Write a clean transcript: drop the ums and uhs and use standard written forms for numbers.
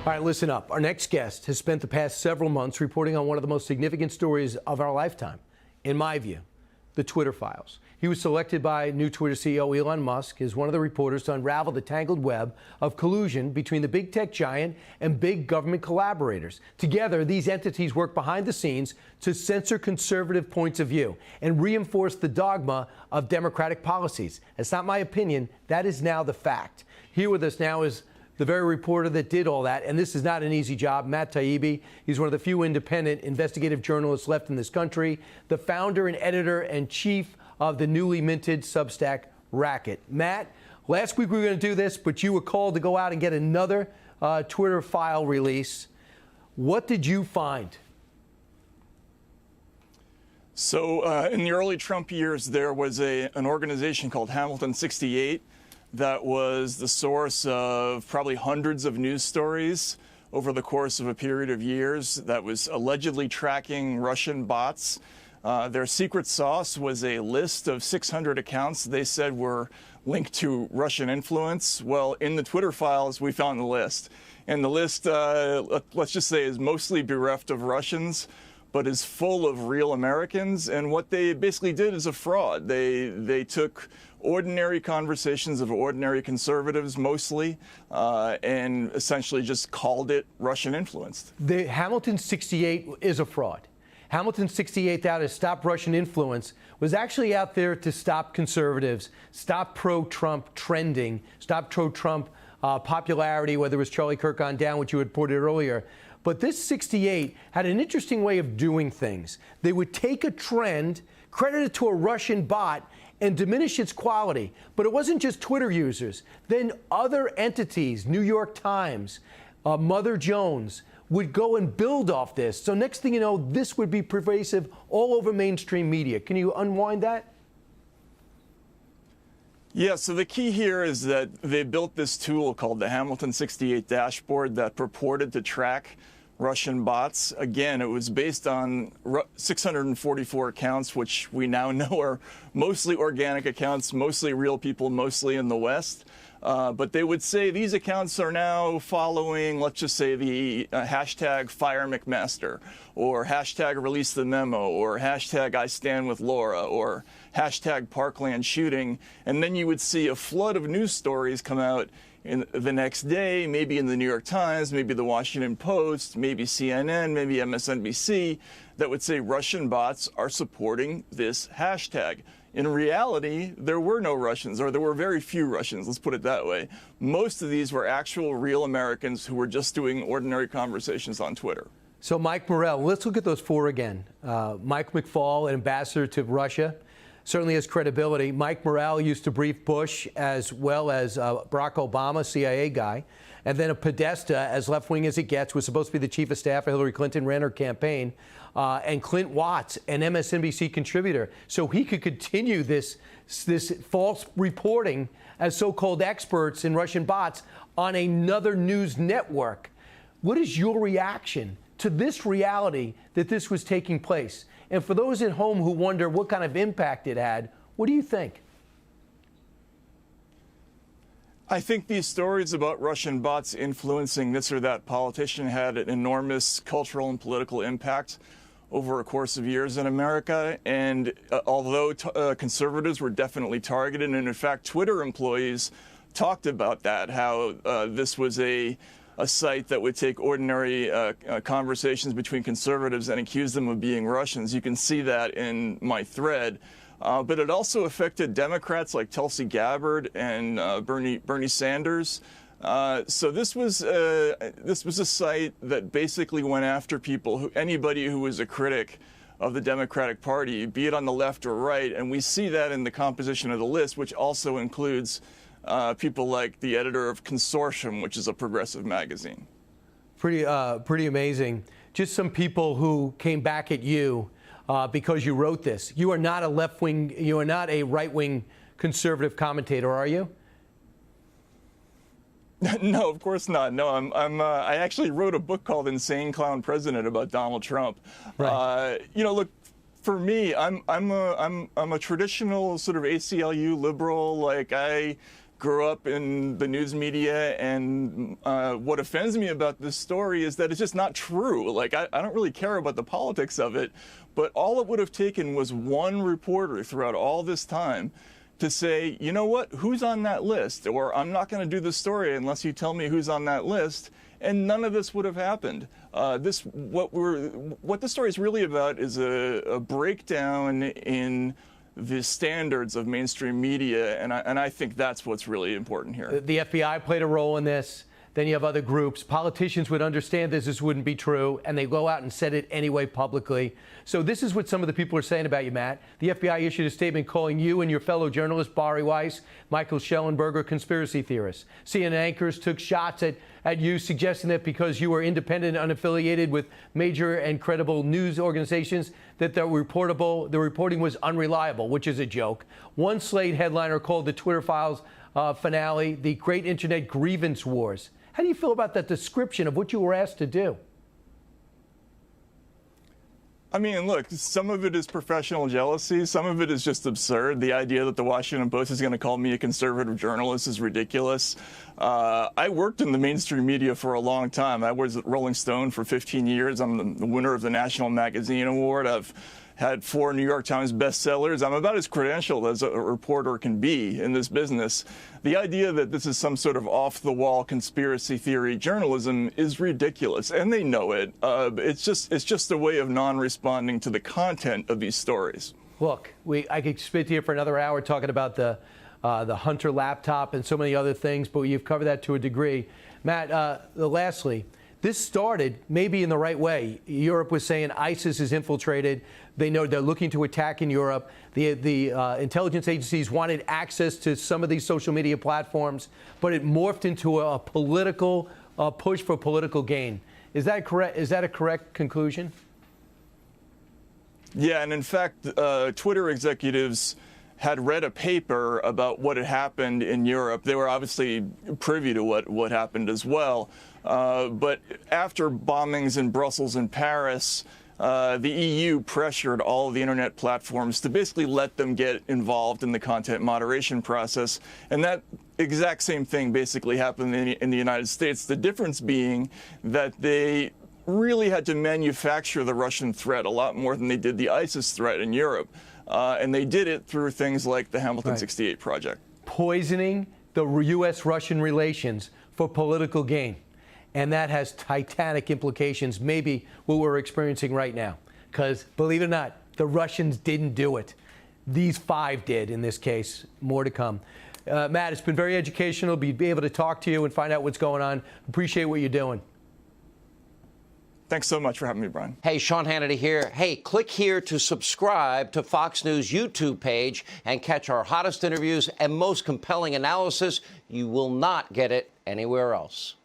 All right, listen up. Our next guest has spent the past several months reporting on one of the most significant stories of our lifetime, in my view, the Twitter files. He was selected by new Twitter CEO Elon Musk as one of the reporters to unravel the tangled web of collusion between the big tech giant and big government collaborators. Together, these entities work behind the scenes to censor conservative points of view and reinforce the dogma of democratic policies. That's not my opinion. That is now the fact. Here with us now is the very reporter that did all that, and this is not an easy job, Matt Taibbi. He's one of the few independent investigative journalists left in this country, the founder and editor and chief of the newly minted Substack Racket. Matt, last week we were going to do this, but you were called to go out and get another Twitter file release. What did you find? So in the early Trump years, there was an organization called Hamilton68 that was the source of probably hundreds of news stories over the course of a period of years that was allegedly tracking Russian bots. Their secret sauce was a list of 600 accounts they said were linked to Russian influence. Well, in the Twitter files, we found the list. And the list, let's just say, is mostly bereft of Russians, but is full of real Americans. And what they basically did is a fraud. They took ordinary conversations of ordinary conservatives mostly, and essentially just called it Russian influenced. The Hamilton68 is a fraud. Hamilton68 out to stop Russian influence was actually out there to stop conservatives, stop pro-Trump trending, stop pro-Trump popularity, whether it was Charlie Kirk on down, which you had reported earlier. But this 68 had an interesting way of doing things. They would take a trend, credit it to a Russian bot, and diminish its quality. But it wasn't just Twitter users. Then other entities, New York Times, Mother Jones, would go and build off this. So next thing you know, this would be pervasive all over mainstream media. Can you unwind that? Yeah, so the key here is that they built this tool called the Hamilton68 dashboard that purported to track Russian bots. Again, it was based on 644 accounts, which we now know are mostly organic accounts, mostly real people, mostly in the West. But they would say these accounts are now following, let's just say, the hashtag Fire McMaster, or hashtag Release the Memo, or hashtag I Stand with Laura, or hashtag Parkland Shooting. And then you would see a flood of news stories come out in the next day, maybe in the New York Times, maybe the Washington Post, maybe CNN, maybe MSNBC, that would say Russian bots are supporting this hashtag. In reality, there were no Russians, or there were very few Russians, let's put it that way. Most of these were actual real Americans who were just doing ordinary conversations on Twitter. So Mike Morell, let's look at those four again. Mike McFaul, an ambassador to Russia, certainly has credibility. Mike Morell used to brief Bush as well as Barack Obama, CIA guy. And then a Podesta, as left-wing as it gets, was supposed to be the chief of staff of Hillary Clinton, ran her campaign. And Clint Watts, an MSNBC contributor. So he could continue this false reporting as so-called experts in Russian bots on another news network. What is your reaction to this reality that this was taking place? And for those at home who wonder what kind of impact it had, what do you think? I think these stories about Russian bots influencing this or that politician had an enormous cultural and political impact over a course of years in America. And although conservatives were definitely targeted, and in fact, Twitter employees talked about that, how this was a site that would take ordinary conversations between conservatives and accuse them of being Russians. You can see that in my thread. But it also affected Democrats like Tulsi Gabbard and Bernie Sanders. So this was a site that basically went after people, anybody who was a critic of the Democratic Party, be it on the left or right. And we see that in the composition of the list, which also includes people like the editor of Consortium, which is a progressive magazine. Pretty amazing. Just some people who came back at you because you wrote this. You are not a left-wing, you are not a right-wing conservative commentator, are you? No, of course not. No, I actually wrote a book called Insane Clown President about Donald Trump. Right. You know, look, for me, I'm a traditional sort of ACLU liberal. Like, I grew up in the news media, and what offends me about this story is that it's just not true. Like, I don't really care about the politics of it, but all it would have taken was one reporter throughout all this time to say, you know what, who's on that list? Or I'm not going to do the story unless you tell me who's on that list. And none of this would have happened. What the story is really about is a breakdown in the standards of mainstream media, and I think that's what's really important here. The FBI played a role in this. Then you have other groups. Politicians would understand this wouldn't be true, and they go out and said it anyway publicly. So this is what some of the people are saying about you, Matt. The FBI issued a statement calling you and your fellow journalist, Bari Weiss, Michael Schellenberger, conspiracy theorists. CNN anchors took shots at you, suggesting that because you were independent and unaffiliated with major and credible news organizations, that the reporting was unreliable, which is a joke. One Slate headliner called the Twitter Files finale the Great Internet Grievance Wars. How do you feel about that description of what you were asked to do? I mean, look, some of it is professional jealousy. Some of it is just absurd. The idea that the Washington Post is going to call me a conservative journalist is ridiculous. I worked in the mainstream media for a long time. I was at Rolling Stone for 15 years. I'm the winner of the National Magazine Award. I've had 4 New York Times bestsellers. I'm about as credentialed as a reporter can be in this business. The idea that this is some sort of off-the-wall conspiracy theory journalism is ridiculous, and they know it. It's just a way of non-responding to the content of these stories. Look, I could speak to you for another hour talking about the Hunter laptop and so many other things, but you've covered that to a degree. Matt, lastly, this started maybe in the right way. Europe was saying ISIS is infiltrated. They know they're looking to attack in Europe. The intelligence agencies wanted access to some of these social media platforms, but it morphed into a political push for political gain. Is that correct? Is that a correct conclusion? Yeah, and in fact, Twitter executives had read a paper about what had happened in Europe. They were obviously privy to what happened as well. But after bombings in Brussels and Paris, the EU pressured all of the internet platforms to basically let them get involved in the content moderation process. And that exact same thing basically happened in the United States. The difference being that they really had to manufacture the Russian threat a lot more than they did the ISIS threat in Europe. And they did it through things like the Hamilton68 project. Poisoning the U.S.-Russian relations for political gain. And that has titanic implications, maybe what we're experiencing right now. Because, believe it or not, the Russians didn't do it. These 5 did in this case. More to come. Matt, it's been very educational to be able to talk to you and find out what's going on. Appreciate what you're doing. Thanks so much for having me, Brian. Hey, Sean Hannity here. Hey, click here to subscribe to Fox News YouTube page and catch our hottest interviews and most compelling analysis. You will not get it anywhere else.